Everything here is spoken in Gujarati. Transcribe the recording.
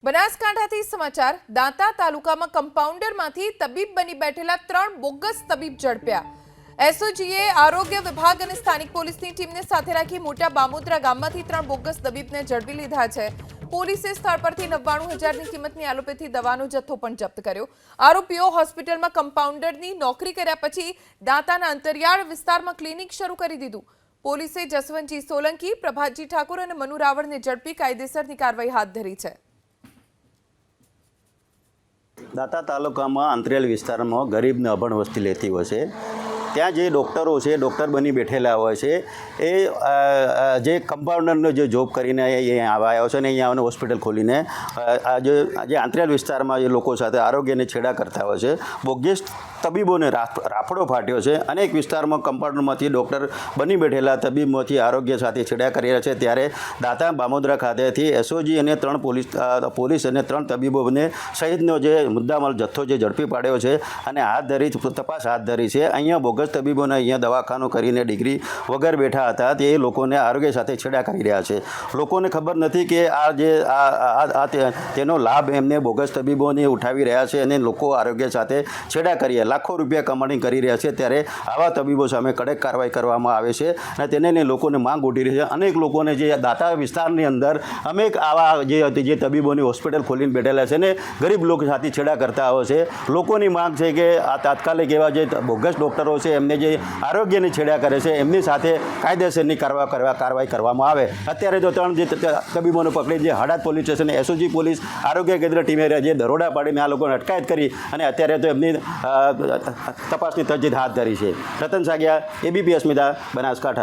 બનાસકાંઠાથી સમાચાર દાંતા તાલુકામાં કમ્પાઉન્ડરમાંથી તબીબ બની બેઠેલા 3 બોગસ તબીબ ઝડપ્યા। એસઓજીએ આરોગ્ય વિભાગ અને સ્થાનિક પોલીસની ટીમને સાથે રાખી મોટા બામોદરા ગામમાંથી 3 બોગસ તબીબને ઝડપી લીધા છે। પોલીસે સ્થળ પરથી 99,000ની કિંમતની એલોપેથી દવાનો જથ્થો પણ જપ્ત કર્યો। આરોપીઓ હોસ્પિટલમાં કમ્પાઉન્ડરની નોકરી કર્યા પછી દાંતાના અંતરિયાળ વિસ્તારમાં ક્લિનિક શરૂ કરી દીધું। પોલીસે જસવંતજી સોલંકી, પ્રભાતજી ઠાકોર અને મનુ રાવળને ઝડપી કાયદેસરની કાર્યવાહી હાથ ધરી છે। દાંતા તાલુકામાં અંતરિયાળ વિસ્તારમાં ગરીબને અભણ વસ્તી લેતી હોય છે। ત્યાં જે ડૉક્ટરો છે, ડૉક્ટર બની બેઠેલા હોય છે, એ જે કમ્પાઉન્ડરનો જે જોબ કરીને અહીંયા આવ્યા છે ને અહીંયા હોસ્પિટલ ખોલીને જે અંતરિયાળ વિસ્તારમાં જે લોકો સાથે આરોગ્યને છેડા કરતા હોય છે। બોગસ તબીબોને રાફડો ફાટ્યો છે। અનેક વિસ્તારમાં કમ્પાઉન્ડરમાંથી ડૉક્ટર બની બેઠેલા તબીબમાંથી આરોગ્ય સાથે છેડા કરી રહ્યા છે। ત્યારે દાંતા બામોદરા ખાતેથી એસઓજી અને 3 પોલીસ અને 3 તબીબોને સહિતનો જે મુદ્દામાલ જથ્થો જે ઝડપી પાડ્યો છે અને તપાસ હાથ ધરી છે। અહીંયા બોગસ તબીબોને અહીંયા દવાખાનું કરીને ડિગ્રી વગર બેઠા હતા તે લોકોને આરોગ્ય સાથે છેડા કરી રહ્યા છે। લોકોને ખબર નથી કે તેનો લાભ એમને બોગસ તબીબોને ઉઠાવી રહ્યા છે અને લોકો આરોગ્ય સાથે છેડા કરી લાખો રૂપિયા કમાણી કરી રહ્યા છે। ત્યારે આવા તબીબો સામે કડક કાર્યવાહી કરવામાં આવે છે અને તેને લોકોને માંગ ઉઠી રહી છે। અનેક લોકોને જે દાંતા વિસ્તારની અંદર અનેક આવા જે તબીબોની હોસ્પિટલ ખોલીને બેઠેલા છે ને ગરીબ લોકો સાથે છેડા કરતા હોય છે। લોકોની માંગ છે કે આ તાત્કાલિક એવા જે બોગસ ડૉક્ટરો છે એમને જે આરોગ્યની છેડા કરે છે એમની સાથે કાયદેસરની કાર્યવાહી કરવામાં આવે। અત્યારે જો 3 જે તબીબોને પકડી જે Hadad police station SOG police આરોગ્ય કેન્દ્ર ટીમે જે દરોડા પાડીને આ લોકોને અટકાયત કરી અને અત્યારે તો એમની તપાસની તજદીદ હાથ ધરી છે। રતન સાગિયા, એબીપી અસ્મિતા, બનાસકાંઠા।